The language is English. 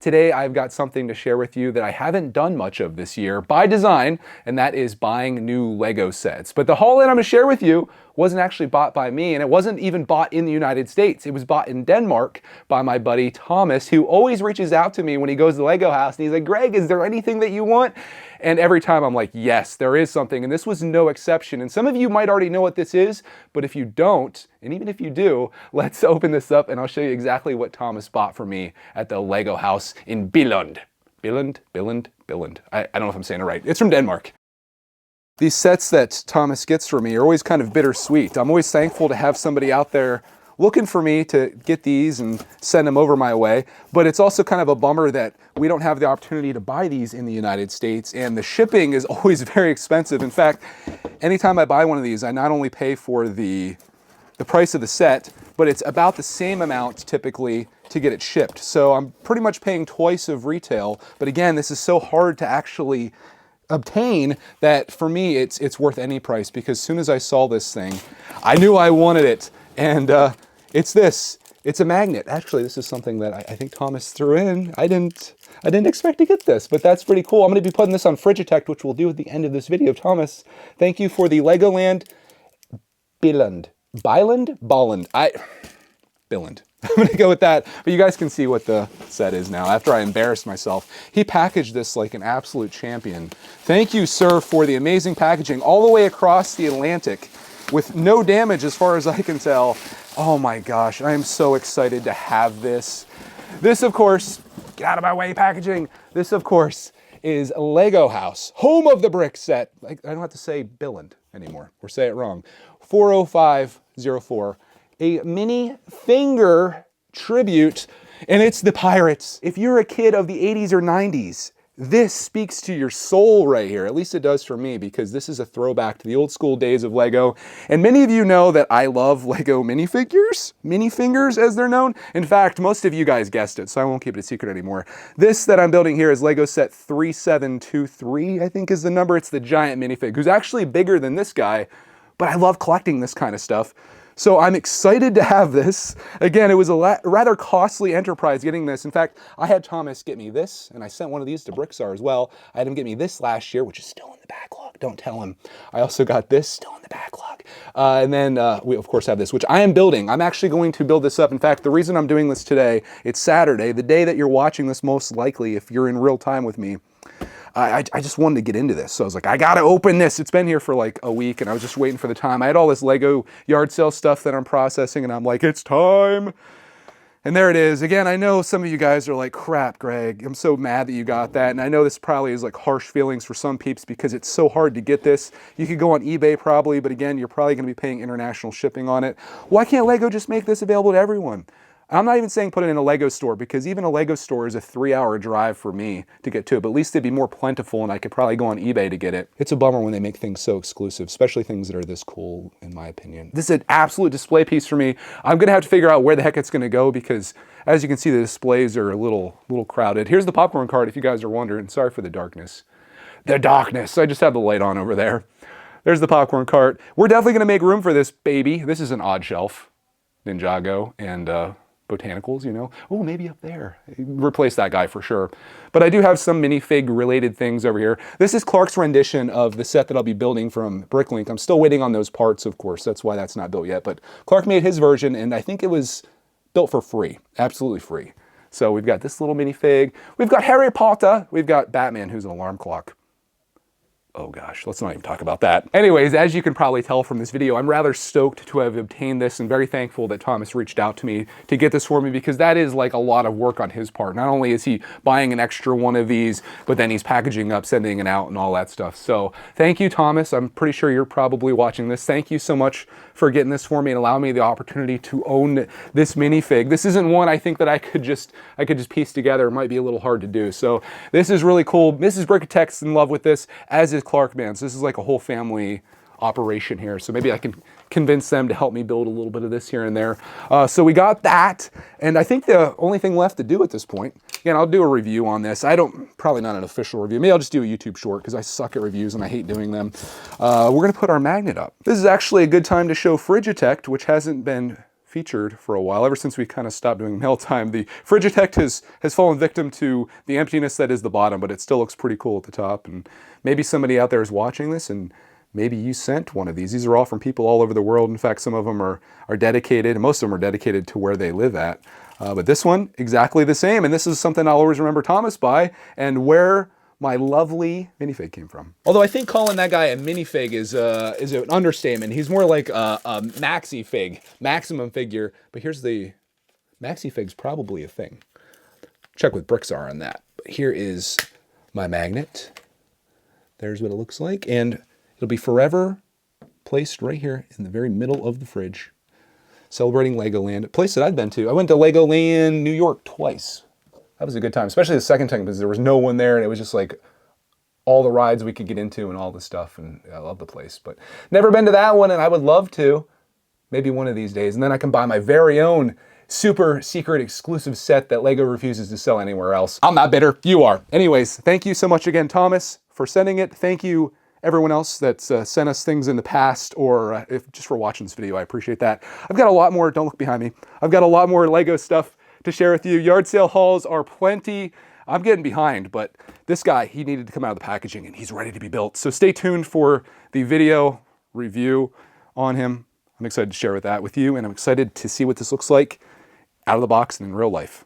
Today I've got something to share with you that I haven't done much of this year by design, and that is buying new Lego sets. But the haul that I'm gonna share with you wasn't actually bought by me, and it wasn't even bought in the United States. It was bought in Denmark by my buddy Thomas, who always reaches out to me when he goes to the Lego house, and he's like, Greg, is there anything that you want? And every time I'm like, yes, there is something, and this was no exception. And some of you might already know what this is, but if you don't, and even if you do, let's open this up and I'll show you exactly what Thomas bought for me at the Lego house in Billund. Billund? I don't know if I'm saying it right. It's from Denmark. These sets that Thomas gets for me are always kind of bittersweet. I'm always thankful to have somebody out there looking for me to get these and send them over my way, but it's also kind of a bummer that we don't have the opportunity to buy these in the United States, and the shipping is always very expensive. In fact, anytime I buy one of these, I not only pay for the price of the set, but it's about the same amount typically to get it shipped. So I'm pretty much paying twice of retail, but again, this is so hard to actually obtain that for me it's worth any price, because as soon as I saw this thing, I knew I wanted it. And it's this. It's a magnet. Actually, this is something that I think Thomas threw in. I didn't expect to get this, but that's pretty cool. I'm going to be putting this on Brickitect, which we'll do at the end of this video. Thomas, thank you for the Legoland Billund. Billund? I'm going to go with that, but you guys can see what the set is now after I embarrassed myself. He packaged this like an absolute champion. Thank you, sir, for the amazing packaging all the way across the Atlantic with no damage as far as I can tell. Oh my gosh, I am so excited to have this. This, of course, get out of my way, packaging. This, of course, is Lego House, home of the brick set. I don't have to say Billund anymore, or say it wrong. 40504, a Minifigure Tribute, and it's the Pirates. If you're a kid of the 80s or 90s, this speaks to your soul right here. At least it does for me, because this is a throwback to the old school days of Lego. And many of you know that I love Lego minifigures as they're known. In fact, most of you guys guessed it, so I won't keep it a secret anymore. This that I'm building here is Lego set 3723, I think is the number. It's the giant minifig, who's actually bigger than this guy, but I love collecting this kind of stuff. So I'm excited to have this. Again, it was a rather costly enterprise getting this. In fact, I had Thomas get me this, and I sent one of these to Brickstar as well. I had him get me this last year, which is still in the backlog. Don't tell him. I also got this, still in the backlog. And then we, of course, have this, which I am building. I'm actually going to build this up. In fact, the reason I'm doing this today, it's Saturday, the day that you're watching this most likely, if you're in real time with me. I just wanted to get into this. So I was like, I gotta open this. It's been here for like a week and I was just waiting for the time. I had all this Lego yard sale stuff that I'm processing and I'm like, it's time. And there it is. Again, I know some of you guys are like, crap, Greg, I'm so mad that you got that. And I know this probably is like harsh feelings for some peeps because it's so hard to get this. You could go on eBay probably, but again, you're probably gonna be paying international shipping on it. Why can't Lego just make this available to everyone? I'm not even saying put it in a Lego store, because even a Lego store is a 3-hour drive for me to get to it, but at least they'd be more plentiful and I could probably go on eBay to get it. It's a bummer when they make things so exclusive, especially things that are this cool, in my opinion. This is an absolute display piece for me. I'm gonna have to figure out where the heck it's gonna go, because as you can see, the displays are a little crowded. Here's the popcorn cart if you guys are wondering. Sorry for the darkness. The darkness, I just have the light on over there. There's the popcorn cart. We're definitely gonna make room for this baby. This is an odd shelf, Ninjago, and botanicals, you know. Oh, maybe up there. Replace that guy for sure. But I do have some minifig related things over here. This is Clark's rendition of the set that I'll be building from Bricklink. I'm still waiting on those parts, of course. That's why that's not built yet. But Clark made his version, and I think it was built for free. Absolutely free. So we've got this little minifig. We've got Harry Potter. We've got Batman, who's an alarm clock. Oh gosh, let's not even talk about that. Anyways, as you can probably tell from this video, I'm rather stoked to have obtained this and very thankful that Thomas reached out to me to get this for me, because that is like a lot of work on his part. Not only is he buying an extra one of these, but then he's packaging up, sending it out and all that stuff. So thank you, Thomas. I'm pretty sure you're probably watching this. Thank you so much for getting this for me and allowing me the opportunity to own this minifig. This isn't one I think that I could just piece together. It might be a little hard to do. So this is really cool. Mrs. Brickitect's in love with this, as is Clark, man. So this is like a whole family operation here. So maybe I can convince them to help me build a little bit of this here and there. So we got that. And I think the only thing left to do at this point, again, I'll do a review on this. Probably not an official review. Maybe I'll just do a YouTube short because I suck at reviews and I hate doing them. We're going to put our magnet up. This is actually a good time to show Brickitect, which hasn't been featured for a while, ever since we kind of stopped doing mail time. The Frigitect has fallen victim to the emptiness that is the bottom, but it still looks pretty cool at the top. And maybe somebody out there is watching this and maybe you sent one of these. These are all from people all over the world. In fact, some of them are dedicated, and most of them are dedicated to where they live at. But this one, exactly the same. And this is something I'll always remember Thomas by, and where my lovely minifig came from. Although I think calling that guy a minifig is an understatement. He's more like a maxi fig, maximum figure. But here's the maxi fig's probably a thing. Check with Bricks are on that. But here is my magnet. There's what it looks like, and it'll be forever placed right here in the very middle of the fridge, celebrating Legoland, a place that I've been to. I went to Legoland New York twice. That was a good time, especially the second time because there was no one there and it was just like all the rides we could get into and all the stuff, and I love the place. But never been to that one, and I would love to, maybe one of these days. And then I can buy my very own super secret exclusive set that LEGO refuses to sell anywhere else. I'm not bitter, you are. Anyways, thank you so much again, Thomas, for sending it. Thank you everyone else that's sent us things in the past, or just for watching this video. I appreciate that. I've got a lot more, don't look behind me. I've got a lot more LEGO stuff to share with you. Yard sale hauls are plenty. I'm getting behind, but this guy, he needed to come out of the packaging and he's ready to be built. So stay tuned for the video review on him. I'm excited to share that with you, and I'm excited to see what this looks like out of the box and in real life.